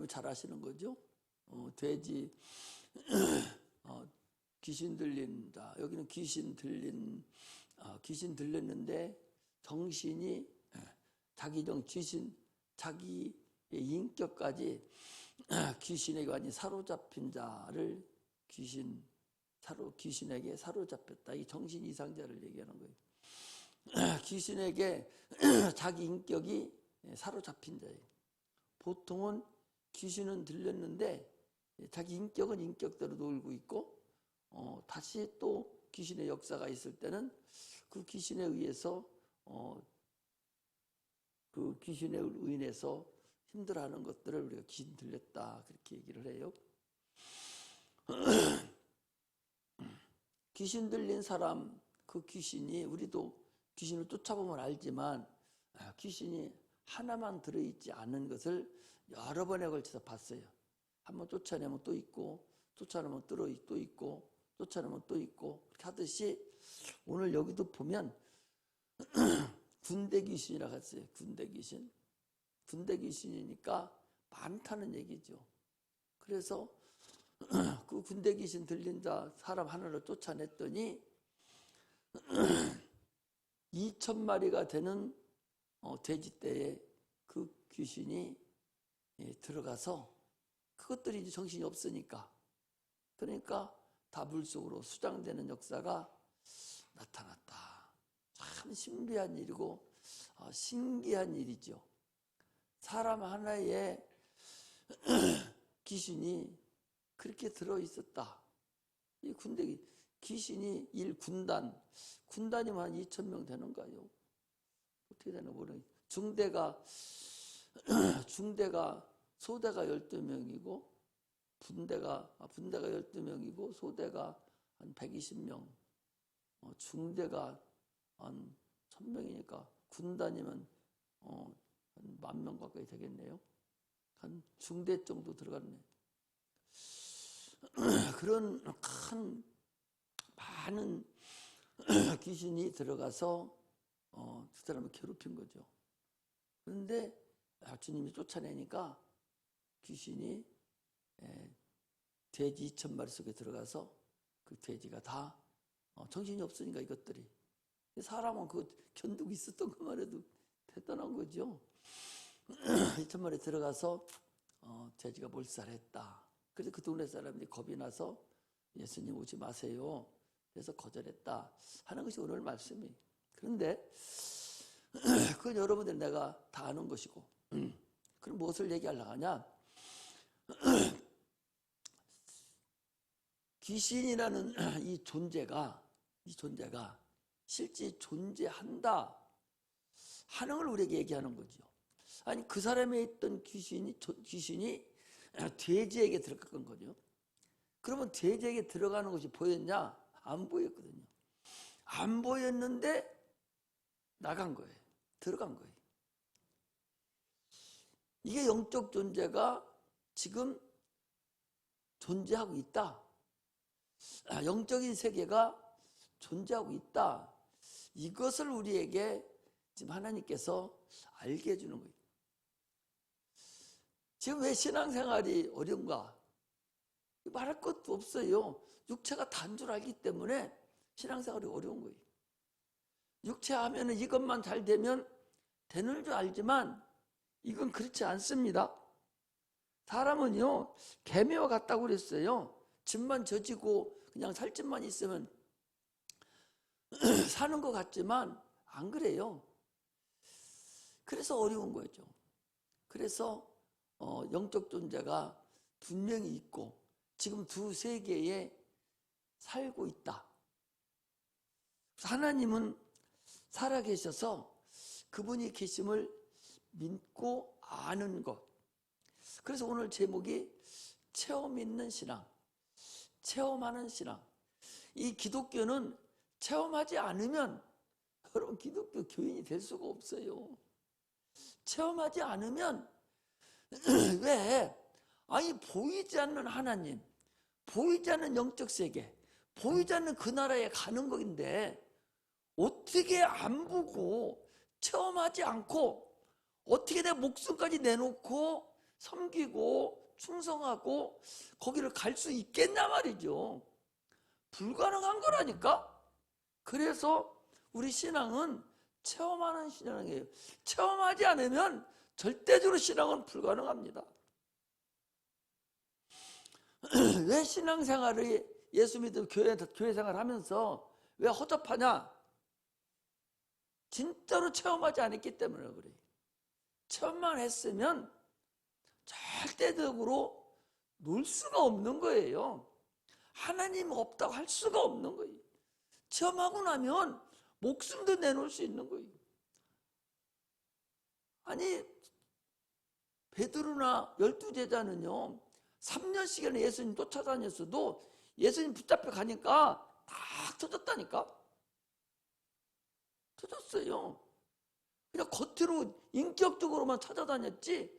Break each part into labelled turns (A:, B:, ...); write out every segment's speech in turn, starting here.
A: 여러분 잘 아시는 거죠? 돼지 귀신 들린다. 여기는 귀신 들렸는데 정신이 자기 자기의 인격까지 귀신에게 완전히 사로잡힌 자를 귀신에게 사로잡혔다. 이 정신 이상자를 얘기하는 거예요. 귀신에게 자기 인격이 사로잡힌 자예요. 보통은 귀신은 들렸는데 자기 인격은 인격대로 놀고 있고 다시 또 귀신의 역사가 있을 때는 그 귀신에 의해서 그 귀신에 의해서 힘들어하는 것들을 우리가 귀신 들렸다 그렇게 얘기를 해요. 귀신 들린 사람, 그 귀신이, 우리도 귀신을 쫓아보면 알지만 귀신이 하나만 들어있지 않은 것을 여러 번에 걸쳐서 봤어요. 한번 쫓아내면 또 있고, 쫓아내면 또 있고, 쫓아내면 또 있고, 그렇게 하듯이 오늘 여기도 보면 군대 귀신이라고 했어요. 군대 귀신. 군대 귀신이니까 많다는 얘기죠. 그래서 그 군대 귀신 들린 자 사람 하나를 쫓아냈더니 2,000마리가 되는 돼지떼에 그 귀신이 들어가서 그것들이 이제 정신이 없으니까, 그러니까 다 물속으로 수장되는 역사가 나타났다. 참 신비한 일이고 신기한 일이죠. 사람 하나에 귀신이 그렇게 들어있었다. 이 군대 귀신이 1군단이면 한 2,000명 되는가요? 어떻게 되나 모르겠어요. 중대가 소대가 12명이고 분대가 12명이고 소대가 한 120명, 중대가 한 1,000명이니까 군단이면 한 10,000명 가까이 되겠네요. 한 중대 정도 들어갔네. 그런 큰 많은 귀신이 들어가서 그 사람을 괴롭힌 거죠. 그런데 주님이 쫓아내니까 귀신이 돼지 2,000마리 속에 들어가서 그 돼지가 다 정신이 없으니까 이것들이, 사람은 그 견디고 있었던 것만 해도 대단한 거죠. 2,000마리 들어가서 돼지가 몰살했다. 그래서 그 동네 사람들이 겁이 나서 예수님 오지 마세요. 그래서 거절했다 하는 것이 오늘 말씀이. 그런데 그건 여러분들 내가 다 아는 것이고, 그럼 무엇을 얘기하려고 하냐? 귀신이라는 이 존재가 실제 존재한다 하는 걸 우리에게 얘기하는 거죠. 아니, 그 사람에 있던 귀신이 돼지에게 들어간 거죠. 그러면 돼지에게 들어가는 것이 보였냐? 안 보였거든요. 안 보였는데 나간 거예요. 들어간 거예요. 이게 영적 존재가 지금 존재하고 있다. 영적인 세계가 존재하고 있다. 이것을 우리에게 지금 하나님께서 알게 해주는 거예요. 지금 왜 신앙생활이 어려운가? 말할 것도 없어요. 육체가 단 줄 알기 때문에 신앙생활이 어려운 거예요. 육체 하면은 이것만 잘 되면 되는 줄 알지만 이건 그렇지 않습니다. 사람은요, 개미와 같다고 그랬어요. 집만 젖이고 그냥 살집만 있으면 사는 것 같지만 안 그래요. 그래서 어려운 거죠. 그래서 영적 존재가 분명히 있고 지금 두 세계에 살고 있다. 하나님은 살아계셔서 그분이 계심을 믿고 아는 것. 그래서 오늘 제목이 체험 있는 신앙, 체험하는 신앙. 이 기독교는 체험하지 않으면 여러분 기독교 교인이 될 수가 없어요. 체험하지 않으면 왜? 아니, 보이지 않는 하나님, 보이지 않는 영적 세계, 보이지 않는 그 나라에 가는 것인데 어떻게 안 보고 체험하지 않고 어떻게 내 목숨까지 내놓고 섬기고 충성하고 거기를 갈 수 있겠냐 말이죠. 불가능한 거라니까. 그래서 우리 신앙은 체험하는 신앙이에요. 체험하지 않으면 절대적으로 신앙은 불가능합니다. 왜 신앙생활을 예수 믿고 교회 생활을 하면서 왜 허접하냐? 진짜로 체험하지 않았기 때문에 그래요. 체험만 했으면 절대적으로 놀 수가 없는 거예요. 하나님 없다고 할 수가 없는 거예요. 체험하고 나면 목숨도 내놓을 수 있는 거예요. 아니 베드로나 12제자는요 3년씩이나 예수님 쫓아다녔어도 예수님 붙잡혀 가니까 다 터졌다니까. 터졌어요. 그냥 겉으로 인격적으로만 찾아다녔지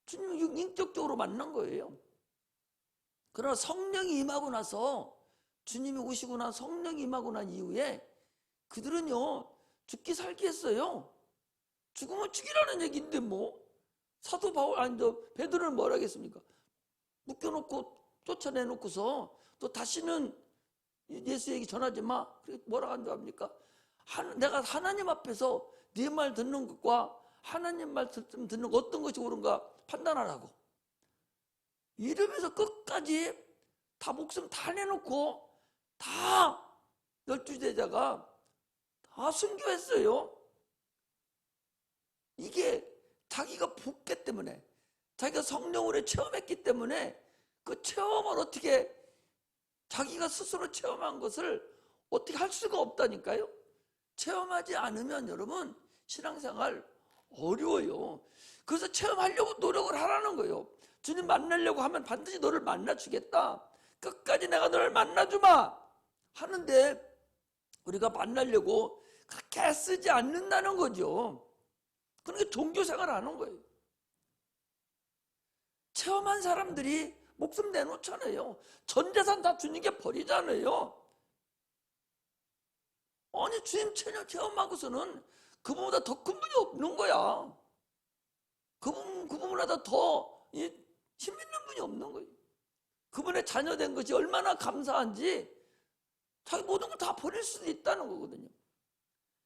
A: 주님 인격적으로 만난 거예요. 그러나 성령이 임하고 나서 주님이 오시고 난 성령이 임하고 난 이후에 그들은요 죽기 살기 했어요. 죽으면 죽이라는 얘기인데 뭐 사도 바울 아니 저 베드로는 뭐라 하겠습니까? 묶여놓고 쫓아내놓고서 또 다시는 예수 얘기 전하지 마. 그래 뭐라 한답니까? 내가 하나님 앞에서 네 말 듣는 것과 하나님 말 듣는 것 어떤 것이 옳은가 판단하라고. 이러면서 끝까지 다 목숨 다 내놓고 다 12제자가 다 순교했어요. 이게 자기가 붙기 때문에 자기가 성령으로 체험했기 때문에 그 체험을 어떻게 자기가 스스로 체험한 것을 어떻게 할 수가 없다니까요. 체험하지 않으면 여러분 신앙생활 어려워요. 그래서 체험하려고 노력을 하라는 거예요. 주님 만나려고 하면 반드시 너를 만나주겠다. 끝까지 내가 너를 만나주마 하는데 우리가 만나려고 그렇게 애쓰지 않는다는 거죠. 그러니까 종교생활을 하는 거예요. 체험한 사람들이 목숨 내놓잖아요. 전 재산 다 주님께 버리잖아요. 아니 주님 체험하고서는 그분보다 더 큰 분이 없는 거야. 그분보다 더 힘 있는 분이 없는 거예요. 그분의 자녀된 것이 얼마나 감사한지 자기 모든 걸 다 버릴 수도 있다는 거거든요.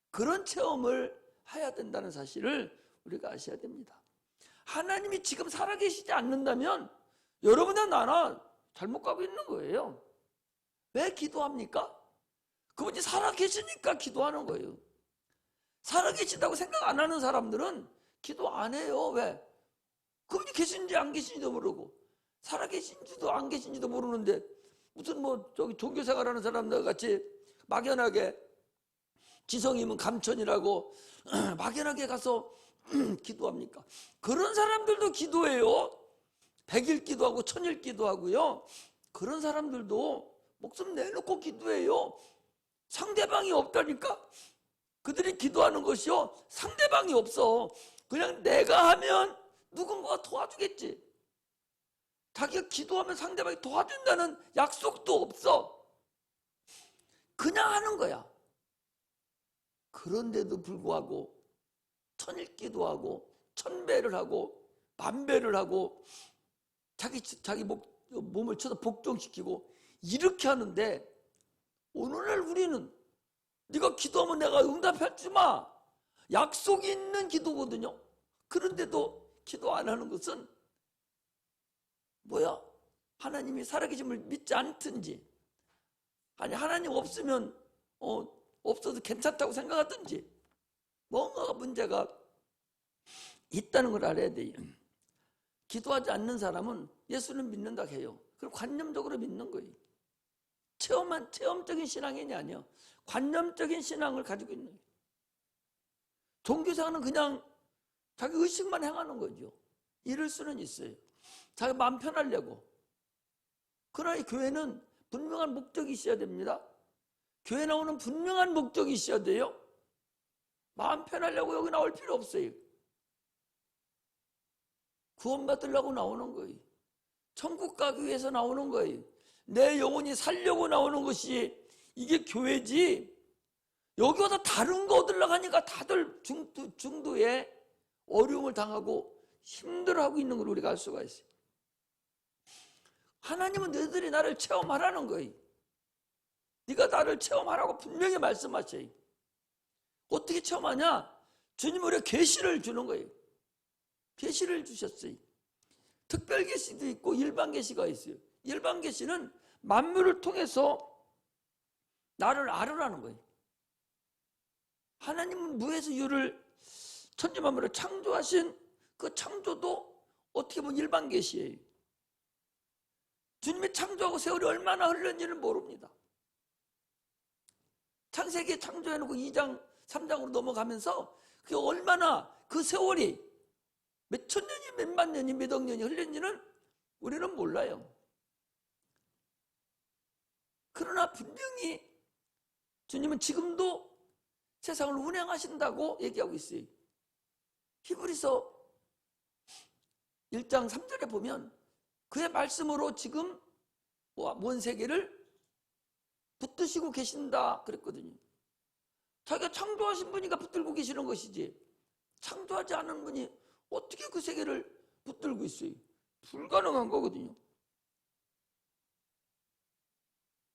A: 그런 체험을 해야 된다는 사실을 우리가 아셔야 됩니다. 하나님이 지금 살아계시지 않는다면 여러분이나 나나 잘못 가고 있는 거예요. 왜 기도합니까? 그분이 살아계시니까 기도하는 거예요. 살아계시다고 생각 안 하는 사람들은 기도 안 해요. 왜? 그분이 계신지 안 계신지도 모르고 살아계신지도 안 계신지도 모르는데 무슨 뭐 저기 종교생활하는 사람들 같이 막연하게 지성이면 감천이라고 막연하게 가서 기도합니까? 그런 사람들도 기도해요. 100일 기도하고 1000일 기도하고요. 그런 사람들도 목숨 내놓고 기도해요. 상대방이 없다니까. 그들이 기도하는 것이요 상대방이 없어. 그냥 내가 하면 누군가가 도와주겠지. 자기가 기도하면 상대방이 도와준다는 약속도 없어. 그냥 하는 거야. 그런데도 불구하고 1000일 기도하고 1000배를 하고 10,000배를 하고 자기 몸을 쳐서 복종시키고 이렇게 하는데 오늘날 우리는 네가 기도하면 내가 응답할 주마 약속이 있는 기도거든요. 그런데도 기도 안 하는 것은 뭐야? 하나님이 살아계심을 믿지 않든지 아니 하나님 없으면 없어도 괜찮다고 생각하든지 뭔가 문제가 있다는 걸 알아야 돼요. 기도하지 않는 사람은 예수는 믿는다 해요. 그럼 관념적으로 믿는 거예요. 체험적인 신앙이 아니에요. 관념적인 신앙을 가지고 있는 거예요. 종교생활은 그냥 자기 의식만 행하는 거죠. 이럴 수는 있어요. 자기 마음 편하려고. 그러나 교회는 분명한 목적이 있어야 됩니다. 교회 나오는 분명한 목적이 있어야 돼요. 마음 편하려고 여기 나올 필요 없어요. 구원받으려고 나오는 거예요. 천국 가기 위해서 나오는 거예요. 내 영혼이 살려고 나오는 것이 이게 교회지. 여기 와서 다른 거 얻으려고 하니까 다들 중도에 어려움을 당하고 힘들어하고 있는 걸 우리가 알 수가 있어요. 하나님은 너희들이 나를 체험하라는 거예요. 네가 나를 체험하라고 분명히 말씀하셔요. 어떻게 체험하냐? 주님 우리가 계시를 주는 거예요. 계시를 주셨어요. 특별 계시도 있고 일반 계시가 있어요. 일반 계시는 만물을 통해서 나를 알으라는 거예요. 하나님은 무에서 유를 천지 만물을 창조하신 그 창조도 어떻게 보면 일반 계시예요. 주님이 창조하고 세월이 얼마나 흘렀는지는 모릅니다. 창세기 창조해놓고 2장, 3장으로 넘어가면서 그게 얼마나 그 세월이 몇 천 년이, 몇만 년이, 몇억 년이 흘렸는지는 우리는 몰라요. 그러나 분명히 주님은 지금도 세상을 운행하신다고 얘기하고 있어요. 히브리서 1장 3절에 보면 그의 말씀으로 지금 온 세계를 붙드시고 계신다 그랬거든요. 자기가 창조하신 분이가 붙들고 계시는 것이지 창조하지 않은 분이 어떻게 그 세계를 붙들고 있어요? 불가능한 거거든요.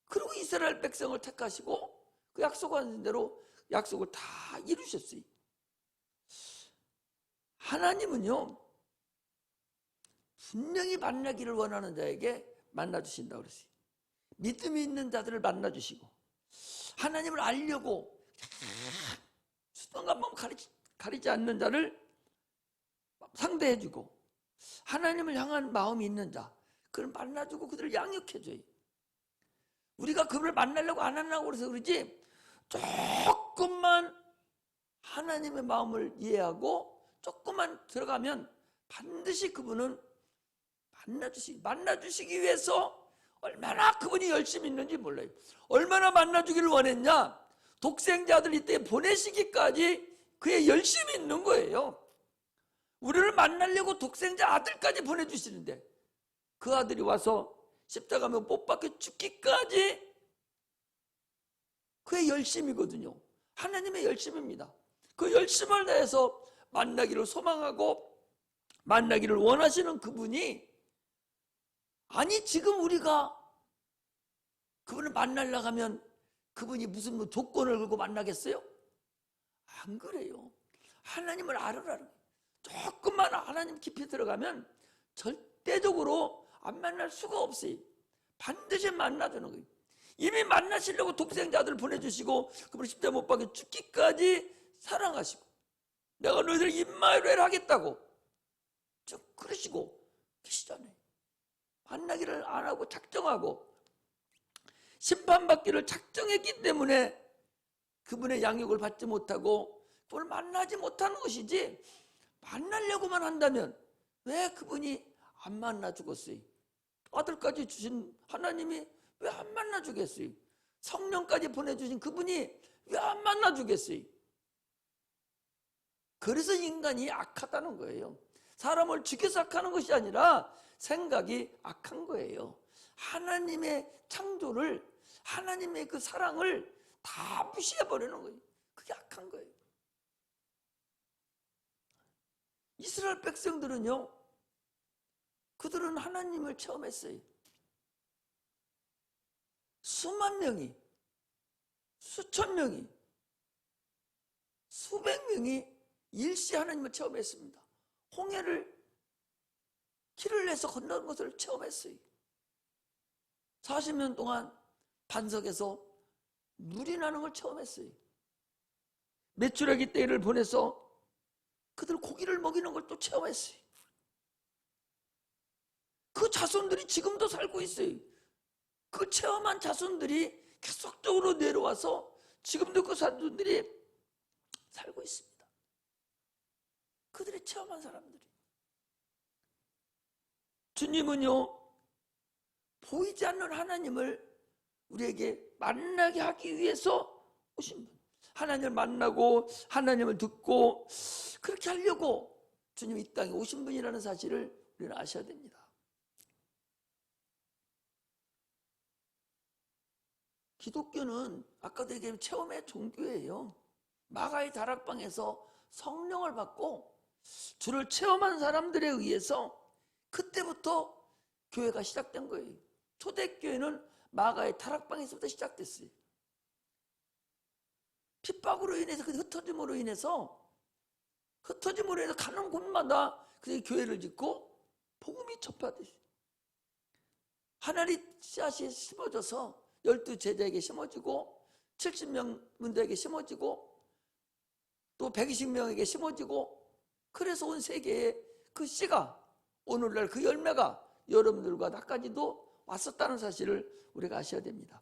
A: 그리고 이스라엘 백성을 택하시고 그 약속한 대로 약속을 다 이루셨어요. 하나님은요 분명히 만나기를 원하는 자에게 만나주신다고 그랬어요. 믿음이 있는 자들을 만나주시고 하나님을 알려고 수동간 몸 가리지 않는 자를 상대해주고 하나님을 향한 마음이 있는 자 그를 만나주고 그들을 양육해줘요. 우리가 그를 만나려고 안 하려고 그래서 그러지 조금만 하나님의 마음을 이해하고 조금만 들어가면 반드시 그분은 만나주시기 위해서 얼마나 그분이 열심히 있는지 몰라요. 얼마나 만나주기를 원했냐? 독생자들 이때 보내시기까지 그의 열심이 있는 거예요. 우리를 만나려고 독생자 아들까지 보내주시는데 그 아들이 와서 십자가에 못 박혀 죽기까지 그의 열심이거든요. 하나님의 열심입니다. 그 열심을 다해서 만나기를 소망하고 만나기를 원하시는 그분이 아니 지금 우리가 그분을 만나려고 하면 그분이 무슨 조건을 걸고 만나겠어요? 안 그래요. 하나님을 알으라는 거예요. 조금만 하나님 깊이 들어가면 절대적으로 안 만날 수가 없어요. 반드시 만나주는 거예요. 이미 만나시려고 독생자들 보내주시고 그분을 십자가에 못 박혀 죽기까지 사랑하시고 내가 너희들 임마누엘 하겠다고 쭉 그러시고 계시잖아요. 만나기를 안 하고 작정하고 심판받기를 작정했기 때문에 그분의 양육을 받지 못하고 그분을 만나지 못하는 것이지 만나려고만 한다면 왜 그분이 안 만나 주겠어요? 아들까지 주신 하나님이 왜 안 만나 주겠어요? 성령까지 보내주신 그분이 왜 안 만나 주겠어요? 그래서 인간이 악하다는 거예요. 사람을 죽여서 악하는 것이 아니라 생각이 악한 거예요. 하나님의 창조를 하나님의 그 사랑을 다 무시해버리는 거예요. 그게 악한 거예요. 이스라엘 백성들은요 그들은 하나님을 체험했어요. 수만 명이 수천 명이 수백 명이 일시 하나님을 체험했습니다. 홍해를 길을 내서 건너는 것을 체험했어요. 40년 동안 반석에서 물이 나는 걸 체험했어요. 메추라기 떼를 보내서 그들 고기를 먹이는 걸 또 체험했어요. 그 자손들이 지금도 살고 있어요. 그 체험한 자손들이 계속적으로 내려와서 지금도 그 자손들이 살고 있습니다. 그들이 체험한 사람들이. 주님은요 보이지 않는 하나님을 우리에게 만나게 하기 위해서 오신 분. 하나님을 만나고 하나님을 듣고 그렇게 하려고 주님이 이 땅에 오신 분이라는 사실을 우리는 아셔야 됩니다. 기독교는 아까도 얘기한 체험의 종교예요. 마가의 다락방에서 성령을 받고 주를 체험한 사람들에 의해서 그때부터 교회가 시작된 거예요. 초대교회는 마가의 타락방에서부터 시작됐어요. 핍박으로 인해서, 그 흩어짐으로 인해서 가는 곳마다 그 교회를 짓고 복음이 전파됐어요. 하나님 씨앗이 심어져서 12제자에게 심어지고 70명 문들에게 심어지고 또 120명에게 심어지고, 그래서 온 세계에 그 씨가, 오늘날 그 열매가 여러분들과 나까지도 왔었다는 사실을 우리가 아셔야 됩니다.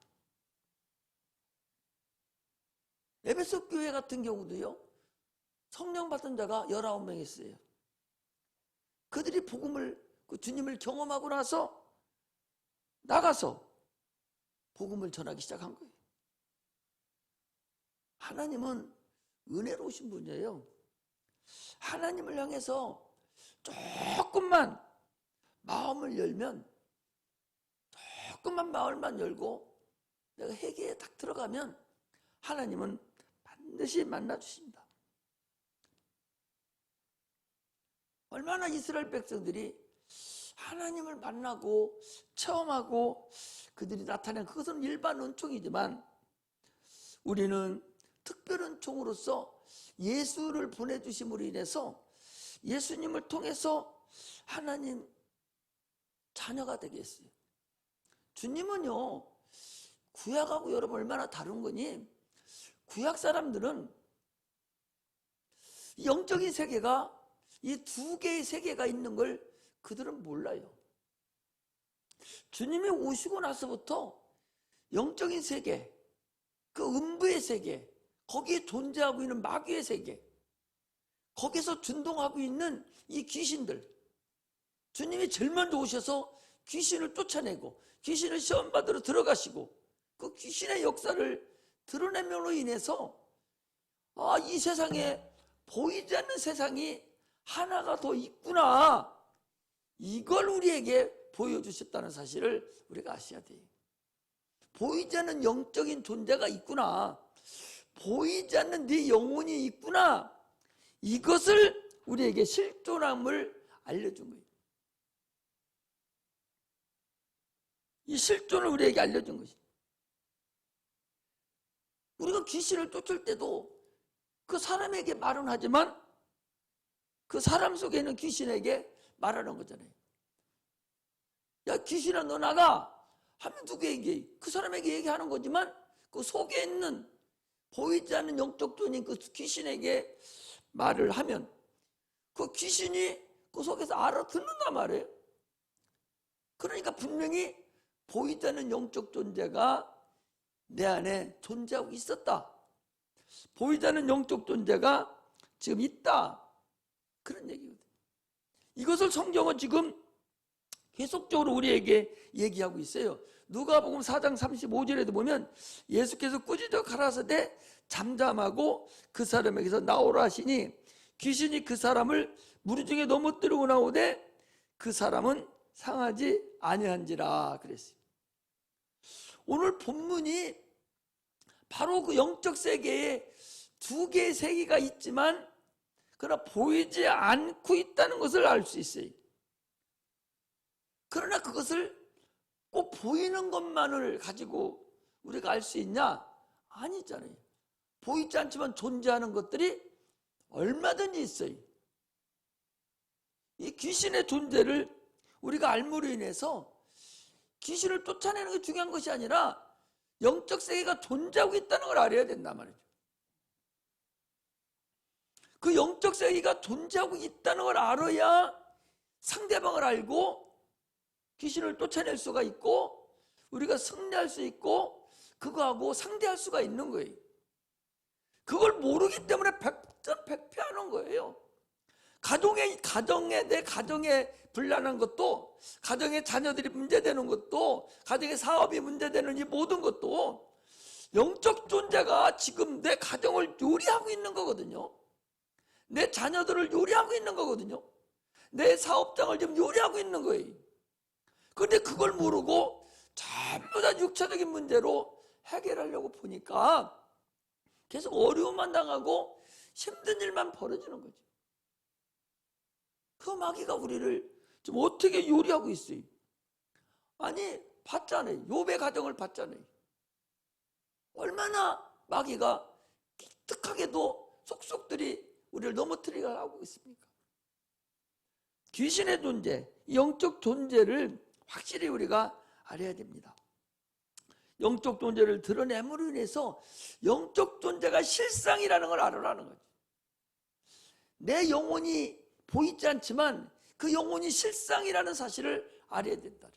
A: 에베소 교회 같은 경우도요, 성령 받은 자가 19명 있어요. 그들이 그 주님을 경험하고 나서 나가서 복음을 전하기 시작한 거예요. 하나님은 은혜로우신 분이에요. 하나님을 향해서 조금만 마음을 열면, 조금만 마음만 열고 내가 회개에 딱 들어가면 하나님은 반드시 만나주십니다. 얼마나 이스라엘 백성들이 하나님을 만나고 체험하고 그들이 나타낸, 그것은 일반 은총이지만 우리는 특별 은총으로서 예수를 보내주심으로 인해서 예수님을 통해서 하나님 자녀가 되게 했어요. 주님은요, 구약하고 여러분 얼마나 다른 거니? 구약 사람들은 영적인 세계가, 이 두 개의 세계가 있는 걸 그들은 몰라요. 주님이 오시고 나서부터 영적인 세계, 그 음부의 세계, 거기에 존재하고 있는 마귀의 세계, 거기서 준동하고 있는 이 귀신들, 주님이 제일 먼저 오셔서 귀신을 쫓아내고 귀신을 시험받으러 들어가시고 그 귀신의 역사를 드러내므로 인해서 이 세상에 보이지 않는 세상이 하나가 더 있구나, 이걸 우리에게 보여주셨다는 사실을 우리가 아셔야 돼요. 보이지 않는 영적인 존재가 있구나, 보이지 않는 네 영혼이 있구나, 이것을 우리에게 실존함을 알려준 거예요. 이 실존을 우리에게 알려준 것이. 우리가 귀신을 쫓을 때도 그 사람에게 말은 하지만 그 사람 속에 있는 귀신에게 말하는 거잖아요. 야, 귀신아 너 나가 하면 누구에게? 그 사람에게 얘기하는 거지만 그 속에 있는 보이지 않는 영적 존인 그 귀신에게 말을 하면 그 귀신이 그 속에서 알아듣는단 말이에요. 그러니까 분명히 보이지 않는 영적 존재가 내 안에 존재하고 있었다, 보이지 않는 영적 존재가 지금 있다, 그런 얘기거든요. 이것을 성경은 지금 계속적으로 우리에게 얘기하고 있어요. 누가복음 4장 35절에도 보면 예수께서 꾸짖어 가라사대 잠잠하고 그 사람에게서 나오라 하시니 귀신이 그 사람을 무리 중에 넘어뜨리고 나오되 그 사람은 상하지 아니한지라 그랬어요. 오늘 본문이 바로 그 영적 세계에 두 개의 세계가 있지만 그러나 보이지 않고 있다는 것을 알 수 있어요. 그러나 그것을 꼭 보이는 것만을 가지고 우리가 알 수 있냐? 아니잖아요. 보이지 않지만 존재하는 것들이 얼마든지 있어요. 이 귀신의 존재를 우리가 알므로 인해서 귀신을 쫓아내는 게 중요한 것이 아니라 영적 세계가 존재하고 있다는 걸 알아야 된단 말이죠. 그 영적 세계가 존재하고 있다는 걸 알아야 상대방을 알고 귀신을 쫓아낼 수가 있고 우리가 승리할 수 있고 그거하고 상대할 수가 있는 거예요. 그걸 모르기 때문에 백전백패하는 거예요. 내 가정에 불난한 것도, 가정의 자녀들이 문제되는 것도, 가정의 사업이 문제되는 이 모든 것도 영적 존재가 지금 내 가정을 요리하고 있는 거거든요. 내 자녀들을 요리하고 있는 거거든요. 내 사업장을 지금 요리하고 있는 거예요. 그런데 그걸 모르고 전부 다 육체적인 문제로 해결하려고 보니까 계속 어려움만 당하고 힘든 일만 벌어지는 거죠. 그 마귀가 우리를 좀 어떻게 요리하고 있어요. 아니 봤잖아요. 욥의 가정을 봤잖아요. 얼마나 마귀가 기특하게도 속속들이 우리를 넘어뜨리게 하고 있습니까? 귀신의 존재, 영적 존재를 확실히 우리가 알아야 됩니다. 영적 존재를 드러냄으로 인해서 영적 존재가 실상이라는 걸 알아라는 거죠. 내 영혼이 보이지 않지만 그 영혼이 실상이라는 사실을 알아야 된다.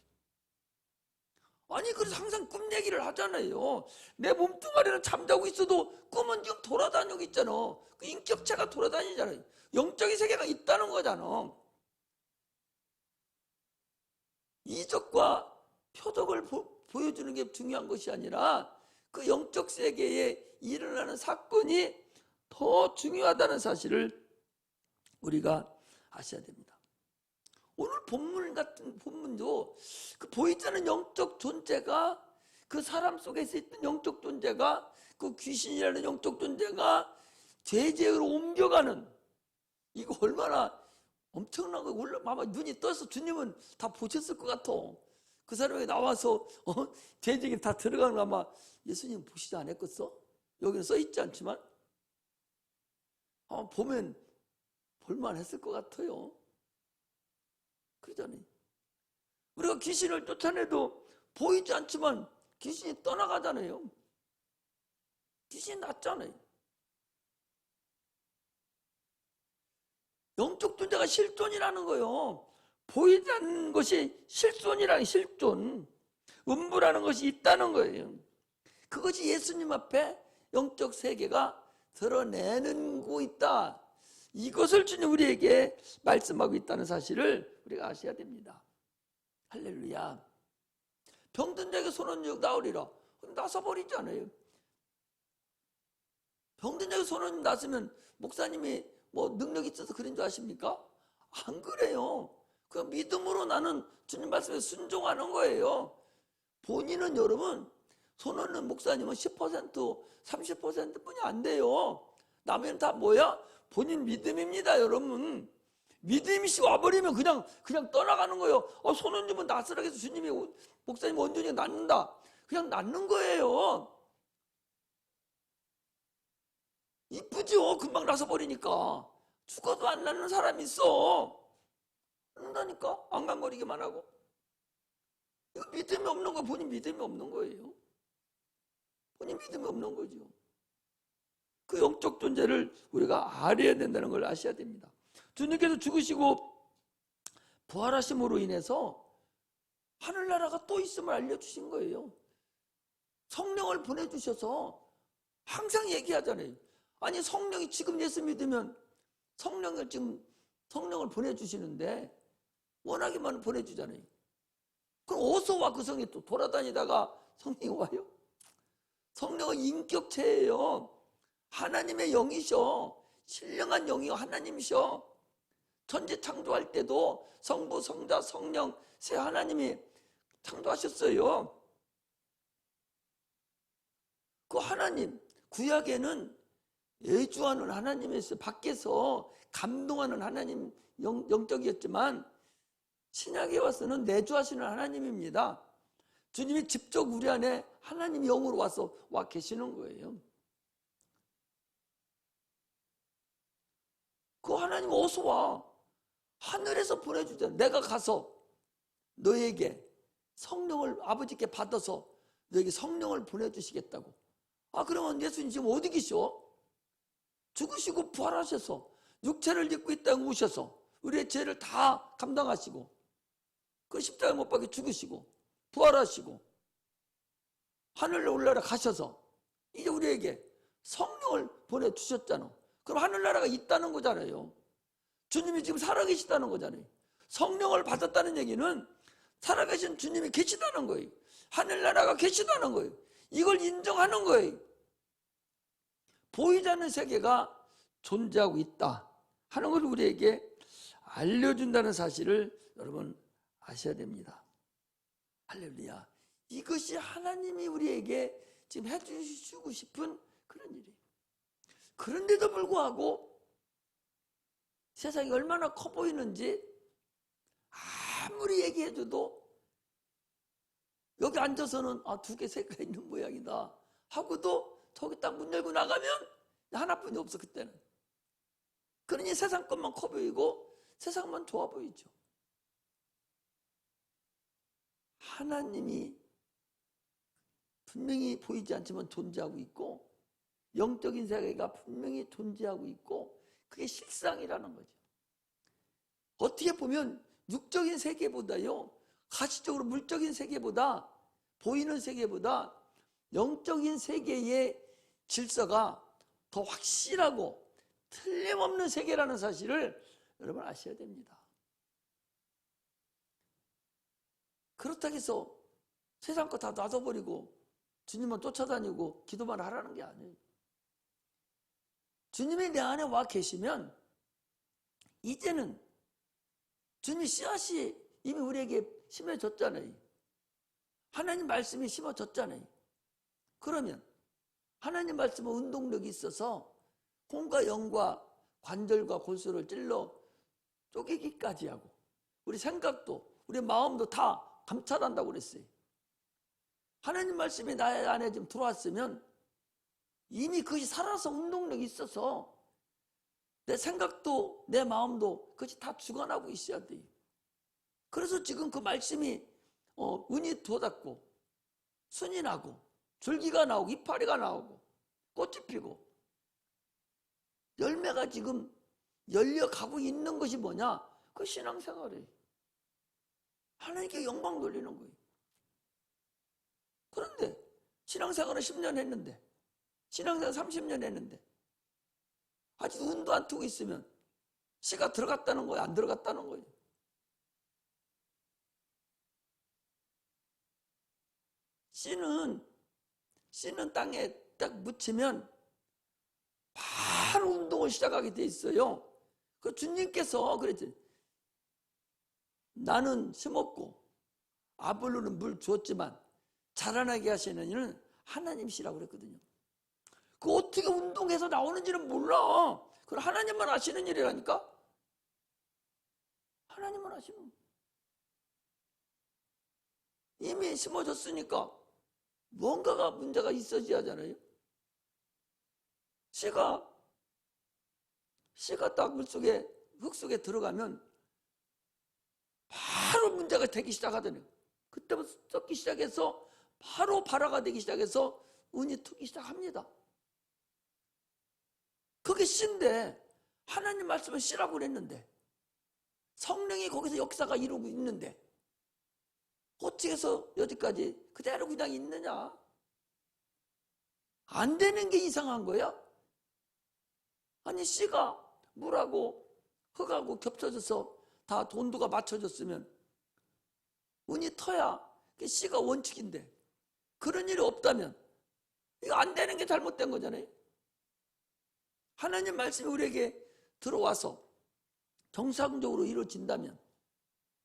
A: 아니 그래서 항상 꿈 얘기를 하잖아요. 내 몸뚱아리는 잠자고 있어도 꿈은 지금 돌아다니고 있잖아. 그 인격체가 돌아다니잖아요. 영적인 세계가 있다는 거잖아. 이적과 표적을 보여주는 게 중요한 것이 아니라 그 영적 세계에 일어나는 사건이 더 중요하다는 사실을 우리가 아셔야 됩니다. 오늘 본문 같은 본문도 그 보이지 않는 영적 존재가 그 사람 속에서 있던 영적 존재가 그 귀신이라는 영적 존재가 죄죄로 옮겨가는 이거 얼마나 엄청난 거. 아마 눈이 떠서 주님은 다 보셨을 것 같아. 그 사람이 나와서 죄죄기 다 들어가는 거 아마 예수님 보시지 않았겠어? 여기는 써있지 않지만 아마 보면 볼만했을 것 같아요. 그러잖아요. 우리가 귀신을 쫓아내도 보이지 않지만 귀신이 떠나가잖아요. 귀신이 낫잖아요. 영적 존재가 실존이라는 거예요. 보이지 않는 것이 실존이라는 실존, 음부라는 것이 있다는 거예요. 그것이 예수님 앞에 영적 세계가 드러내는 거 있다. 이것을 주님 우리에게 말씀하고 있다는 사실을 우리가 아셔야 됩니다. 할렐루야. 병든 자에게 손은 육 나으리라. 나서버리잖아요. 병든 자에게 손은 났으면 목사님이 뭐 능력이 있어서 그런 줄 아십니까? 안 그래요. 그 믿음으로 나는 주님 말씀에 순종하는 거예요. 본인은 여러분 손은 목사님은 10% 30%뿐이 안 돼요. 나머지는 다 뭐야? 본인 믿음입니다, 여러분. 믿음이 와버리면 그냥 떠나가는 거예요. 손은 주면 나스라게 해서 주님이 목사님 온전히 낫는다. 그냥 낫는 거예요. 이쁘죠? 금방 나서 버리니까. 죽어도 안 낫는 사람이 있어. 그런다니까? 안간거리기만 하고. 이거 믿음이 없는 거, 본인 믿음이 없는 거예요. 본인 믿음이 없는 거죠. 그 영적 존재를 우리가 알아야 된다는 걸 아셔야 됩니다. 주님께서 죽으시고 부활하심으로 인해서 하늘나라가 또 있음을 알려주신 거예요. 성령을 보내주셔서 항상 얘기하잖아요. 아니 성령이 지금 예수 믿으면 성령을 보내주시는데 워낙에 많이 보내주잖아요. 그럼 어디서 와? 그 성이 또 돌아다니다가 성령이 와요? 성령은 인격체예요. 하나님의 영이셔. 신령한 영이요 하나님이셔. 천지 창조할 때도 성부, 성자, 성령 세 하나님이 창조하셨어요. 그 하나님 구약에는 예주하는 하나님에서 밖에서 감동하는 하나님 영적이었지만 신약에 와서는 내주하시는 하나님입니다. 주님이 직접 우리 안에 하나님 영으로 와 계시는 거예요. 그 하나님 어서 와. 하늘에서 보내주잖아. 내가 가서 너에게 성령을 아버지께 받아서 너에게 성령을 보내주시겠다고. 그러면 예수님 지금 어디 계셔? 죽으시고 부활하셔서 육체를 입고 이 땅에 오셔서 우리의 죄를 다 감당하시고 그 십자가에 못 박혀 죽으시고 부활하시고 하늘로 올라가 가셔서 이제 우리에게 성령을 보내주셨잖아. 그럼 하늘나라가 있다는 거잖아요. 주님이 지금 살아계시다는 거잖아요. 성령을 받았다는 얘기는 살아계신 주님이 계시다는 거예요. 하늘나라가 계시다는 거예요. 이걸 인정하는 거예요. 보이지 않는 세계가 존재하고 있다 하는 걸 우리에게 알려준다는 사실을 여러분 아셔야 됩니다. 할렐루야. 이것이 하나님이 우리에게 지금 해주시고 싶은 그런 일이에요. 그런데도 불구하고 세상이 얼마나 커 보이는지 아무리 얘기해줘도 여기 앉아서는 두 개, 세 개가 있는 모양이다 하고도 저기 딱 문 열고 나가면 하나뿐이 없어. 그때는. 그러니 세상 것만 커 보이고 세상만 좋아 보이죠. 하나님이 분명히 보이지 않지만 존재하고 있고 영적인 세계가 분명히 존재하고 있고 그게 실상이라는 거죠. 어떻게 보면 육적인 세계보다요, 가시적으로 물적인 세계보다, 보이는 세계보다 영적인 세계의 질서가 더 확실하고 틀림없는 세계라는 사실을 여러분 아셔야 됩니다. 그렇다고 해서 세상 거 다 놔둬버리고 주님만 쫓아다니고 기도만 하라는 게 아니에요. 주님이 내 안에 와 계시면 이제는 주님의 씨앗이 이미 우리에게 심어졌잖아요. 하나님 말씀이 심어졌잖아요. 그러면 하나님 말씀은 운동력이 있어서 혼과 영과 관절과 골수를 찔러 쪼개기까지 하고 우리 생각도 우리 마음도 다 감찰한다고 그랬어요. 하나님 말씀이 나의 안에 지금 들어왔으면 이미 그것이 살아서 운동력이 있어서 내 생각도 내 마음도 그것이 다 주관하고 있어야 돼요. 그래서 지금 그 말씀이 은이 돋았고 순이 나고 줄기가 나오고 이파리가 나오고 꽃이 피고 열매가 지금 열려가고 있는 것이 뭐냐? 그 신앙생활이에요. 하나님께 영광 돌리는 거예요. 그런데 신앙생활은 10년 했는데 신앙생활 30년 했는데 아직 운도 안 트고 있으면 씨가 들어갔다는 거예요? 안 들어갔다는 거예요? 씨는 땅에 딱 묻히면 바로 운동을 시작하게 돼 있어요. 그 주님께서 그랬죠. 나는 심었고 아볼로는 물 줬지만 자라나게 하시는 이는 하나님이시라고 그랬거든요. 그 어떻게 운동해서 나오는지는 몰라. 그건 하나님만 아시는 일이라니까. 하나님만 아시는. 이미 심어졌으니까 뭔가가 문제가 있어져야 하잖아요. 씨가 딱 물속에 흙 속에 들어가면 바로 문제가 되기 시작하더니 그때부터 썩기 시작해서 바로 발화가 되기 시작해서 은이 트기 시작합니다. 그게 씨인데 하나님 말씀은 씨라고 그랬는데 성령이 거기서 역사가 이루고 있는데 어떻게 해서 여기까지 그대로 그냥 있느냐? 안 되는 게 이상한 거야. 아니 씨가 물하고 흙하고 겹쳐져서 다 온도가 맞춰졌으면 은이 터야 씨가 원칙인데 그런 일이 없다면 이거 안 되는 게 잘못된 거잖아요. 하나님 말씀이 우리에게 들어와서 정상적으로 이루어진다면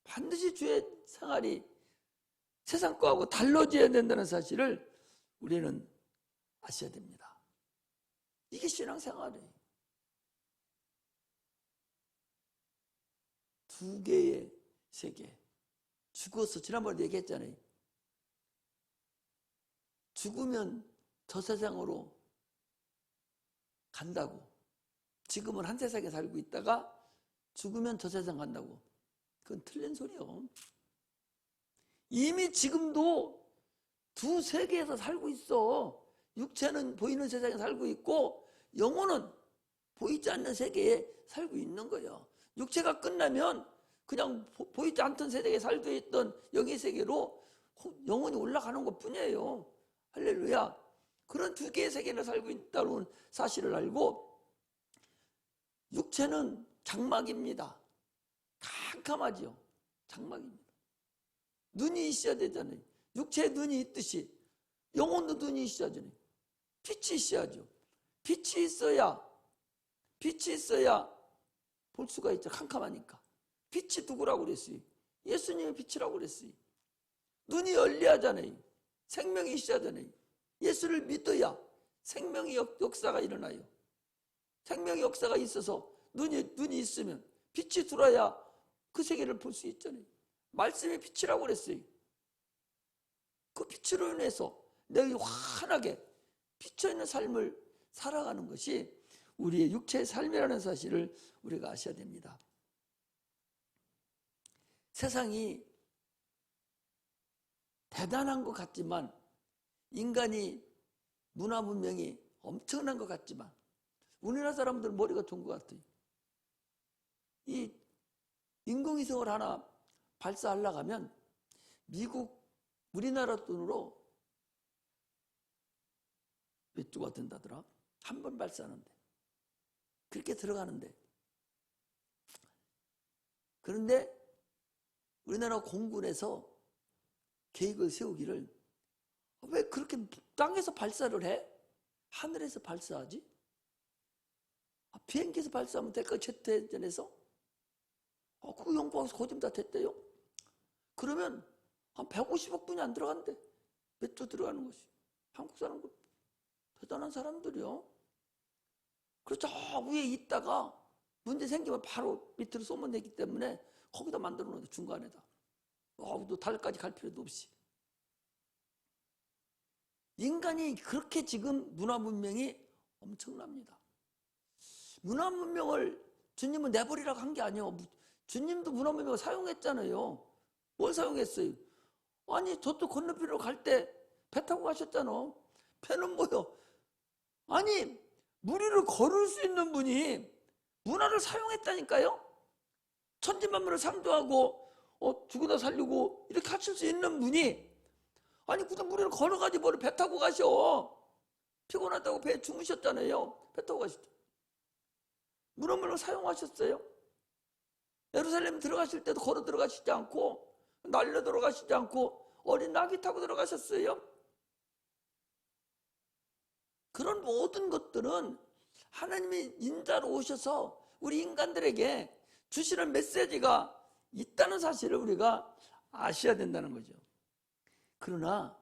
A: 반드시 주의 생활이 세상 거하고 달라져야 된다는 사실을 우리는 아셔야 됩니다. 이게 신앙생활이에요. 두 개의 세계. 죽어서 지난번에 얘기했잖아요. 죽으면 저 세상으로 간다고. 지금은 한 세상에 살고 있다가 죽으면 저 세상 간다고. 그건 틀린 소리요. 이미 지금도 두 세계에서 살고 있어. 육체는 보이는 세상에 살고 있고 영혼은 보이지 않는 세계에 살고 있는 거예요. 육체가 끝나면 그냥 보이지 않던 세계에 살고 있던 영의 세계로 영혼이 올라가는 것 뿐이에요. 할렐루야. 그런 두 개의 세계를 살고 있다는 사실을 알고 육체는 장막입니다. 캄캄하지요. 장막입니다. 눈이 있어야 되잖아요. 육체에 눈이 있듯이 영혼도 눈이 있어야 되잖아요. 빛이 있어야죠. 빛이 있어야 볼 수가 있죠. 캄캄하니까. 빛이 누구라고 그랬어요? 예수님의 빛이라고 그랬어요. 눈이 열려야 하잖아요. 생명이 있어야 하잖아요. 예수를 믿어야 생명의 역사가 일어나요. 생명의 역사가 있어서 눈이 있으면 빛이 들어야 그 세계를 볼 수 있잖아요. 말씀이 빛이라고 그랬어요. 그 빛으로 인해서 내가 환하게 비쳐있는 삶을 살아가는 것이 우리의 육체의 삶이라는 사실을 우리가 아셔야 됩니다. 세상이 대단한 것 같지만, 인간이 문화 문명이 엄청난 것 같지만, 우리나라 사람들 머리가 좋은 것 같아요. 이 인공위성을 하나 발사하려고 하면 미국, 우리나라 돈으로 몇 조가 든다더라? 한 번 발사하는데. 그렇게 들어가는데. 그런데 우리나라 공군에서 계획을 세우기를, 왜 그렇게 땅에서 발사를 해? 하늘에서 발사하지? 비행기에서 발사하면 될까? 제트회전에서? 그 연구하고서 거짓말 다 됐대요. 그러면 한 150억 분이 안 들어간대. 몇 조 들어가는 것이. 한국 사람 대단한 사람들이요. 그래서 저 위에 있다가 문제 생기면 바로 밑으로 쏘면 되기 때문에 거기다 만들어 놓은 데 중간에다. 또 달까지 갈 필요도 없이. 인간이 그렇게 지금 문화 문명이 엄청납니다. 문화 문명을 주님은 내버리라고 한 게 아니에요. 주님도 문화 문명을 사용했잖아요. 뭘 사용했어요? 아니, 저쪽 건너편으로 갈 때 배 타고 가셨잖아. 배는 뭐요? 아니, 물 위를 걸을 수 있는 분이 문화를 사용했다니까요. 천지만물을 창조하고 죽으다 살리고 이렇게 하실 수 있는 분이, 아니 그냥 물 위를 걸어가지 뭘 배 타고 가셔. 피곤하다고 배에 주무셨잖아요. 배 타고 가시죠. 문화 문명을 사용하셨어요. 예루살렘 들어가실 때도 걸어 들어가시지 않고 날려 들어가시지 않고 어린 나귀 타고 들어가셨어요. 그런 모든 것들은 하나님이 인자로 오셔서 우리 인간들에게 주시는 메시지가 있다는 사실을 우리가 아셔야 된다는 거죠. 그러나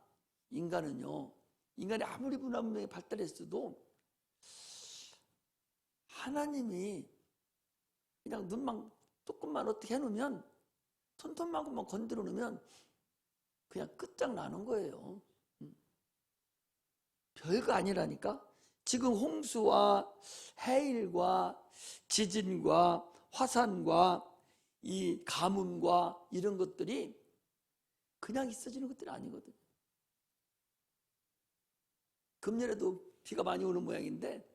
A: 인간은요, 인간이 아무리 문화 문명이 발달했어도 하나님이 그냥 눈만 조금만 어떻게 해놓으면, 손톱만큼만 건드려 놓으면 그냥 끝장나는 거예요. 별거 아니라니까. 지금 홍수와 해일과 지진과 화산과 이 가뭄과 이런 것들이 그냥 있어지는 것들이 아니거든. 금년에도 비가 많이 오는 모양인데,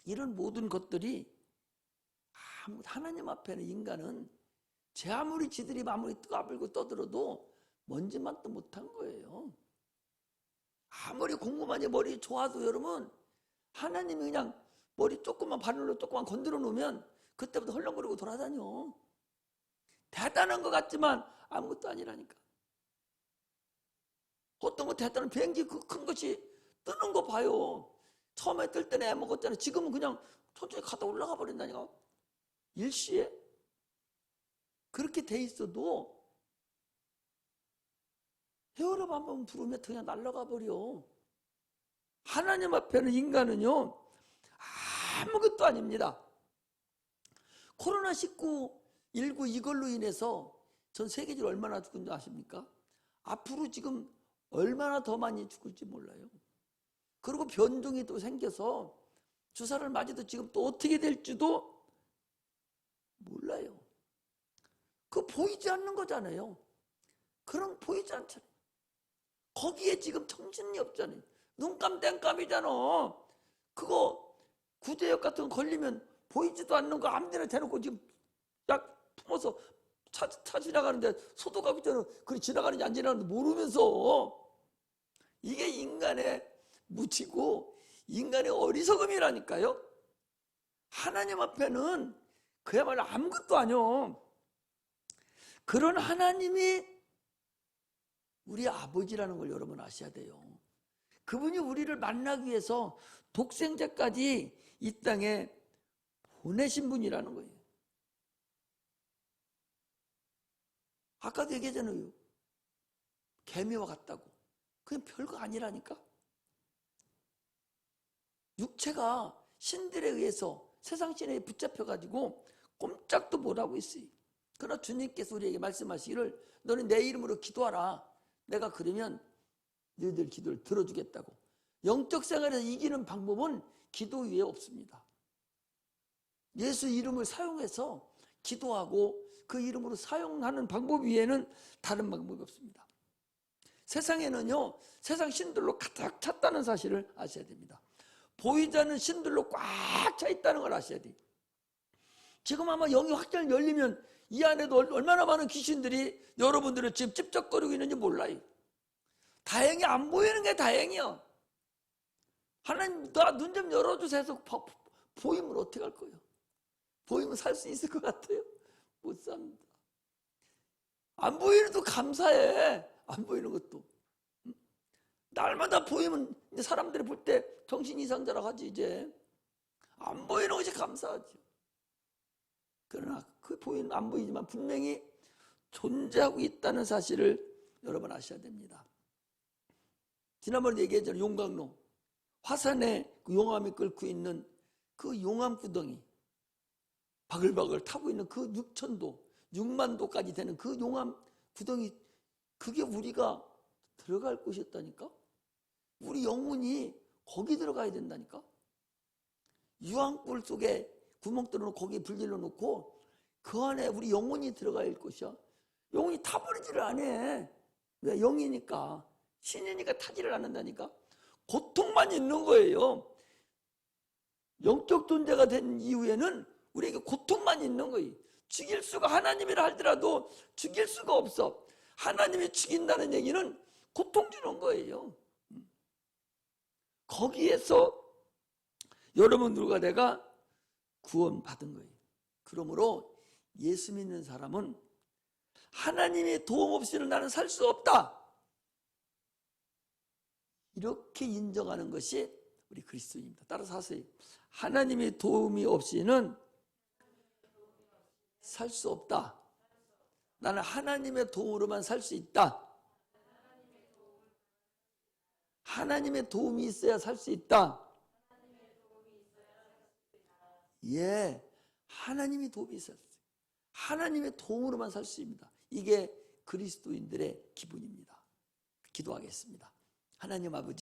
A: 이런 모든 것들이 하나님 앞에는 인간은 제 아무리 지들이 아무리 뜨거불고 떠들어도 먼지만도 못한 거예요. 아무리 공부만이 머리 좋아도 여러분, 하나님이 그냥 머리 조금만 바늘로 조금만 건드려 놓으면 그때부터 헐렁거리고 돌아다녀. 대단한 것 같지만 아무것도 아니라니까. 어떤 거 대단한 비행기 그 큰 것이 뜨는 거 봐요. 처음에 뜰 때는 애먹었잖아요. 지금은 그냥 천천히 가다 올라가 버린다니까. 일시에. 그렇게 돼 있어도 헤어랩 한번 부르면 그냥 날아가 버려. 하나님 앞에는 인간은요, 아무것도 아닙니다. 코로나19 이걸로 인해서 전 세계적으로 얼마나 죽은지 아십니까? 앞으로 지금 얼마나 더 많이 죽을지 몰라요. 그리고 변종이 또 생겨서 주사를 맞아도 지금 또 어떻게 될지도 몰라요. 그거 보이지 않는 거잖아요. 그런 보이지 않잖아요. 거기에 지금 정신이 없잖아요. 눈감 땡감이잖아. 그거 구제역 같은 거 걸리면 보이지도 않는 거 아무데나 대놓고 지금 약 품어서 차 지나가는데 소독하고 있잖아. 그래 지나가는지 안 지나가는지 모르면서. 이게 인간의 무지고 인간의 어리석음이라니까요. 하나님 앞에는 그야말로 아무것도 아니요. 그런 하나님이 우리 아버지라는 걸 여러분 아셔야 돼요. 그분이 우리를 만나기 위해서 독생자까지 이 땅에 보내신 분이라는 거예요. 아까도 얘기했잖아요. 개미와 같다고. 그냥 별거 아니라니까. 육체가 신들에 의해서 세상 신에 붙잡혀가지고 꼼짝도 못하고 있어요. 그러나 주님께서 우리에게 말씀하시기를 너는 내 이름으로 기도하라. 내가 그러면 너희들 기도를 들어주겠다고. 영적 생활에서 이기는 방법은 기도 위에 없습니다. 예수 이름을 사용해서 기도하고 그 이름으로 사용하는 방법 위에는 다른 방법이 없습니다. 세상에는요, 세상 신들로 가득 찼다는 사실을 아셔야 됩니다. 보이지 않는 신들로 꽉 차 있다는 걸 아셔야 돼요. 지금 아마 영이 확 열리면 이 안에도 얼마나 많은 귀신들이 여러분들을 지금 찝쩍거리고 있는지 몰라요. 다행히 안 보이는 게 다행이요. 하나님 나 눈 좀 열어주세요 해서 보이면 어떻게 할 거예요? 보이면 살 수 있을 것 같아요? 못 삽니다. 안 보이는도 감사해. 안 보이는 것도. 날마다 보이면 이제 사람들이 볼 때 정신 이상자라고 하지. 이제 안 보이는 것이 감사하죠. 그러나 그 보이는 안 보이지만 분명히 존재하고 있다는 사실을 여러분 아셔야 됩니다. 지난번에 얘기했잖아요. 용광로 화산에 그 용암이 끓고 있는 그 용암 구덩이, 바글바글 타고 있는 그 6,000도 6만 도까지 되는 그 용암 구덩이, 그게 우리가 들어갈 곳이었다니까. 우리 영혼이 거기 들어가야 된다니까. 유황불 속에 구멍 뚫어놓고 거기에 불질러 놓고 그 안에 우리 영혼이 들어갈 곳이야. 영혼이 타버리지를 않아. 왜? 영이니까, 신이니까 타지를 않는다니까. 고통만 있는 거예요. 영적 존재가 된 이후에는 우리에게 고통만 있는 거예요. 죽일 수가, 하나님이라 할지라도 죽일 수가 없어. 하나님이 죽인다는 얘기는 고통 주는 거예요. 거기에서 여러분들과 내가 구원받은 거예요. 그러므로 예수 믿는 사람은 하나님의 도움 없이는 나는 살 수 없다, 이렇게 인정하는 것이 우리 그리스도인입니다. 따라서 하세요. 하나님의 도움이 없이는 살 수 없다. 나는 하나님의 도움으로만 살 수 있다. 하나님의 도움이 있어야 살 수 있다. 예, 하나님의 도움이 있어야 살 수 있어요. 하나님의 도움으로만 살 수 있습니다. 이게 그리스도인들의 기분입니다. 기도하겠습니다. 하나님 아버지,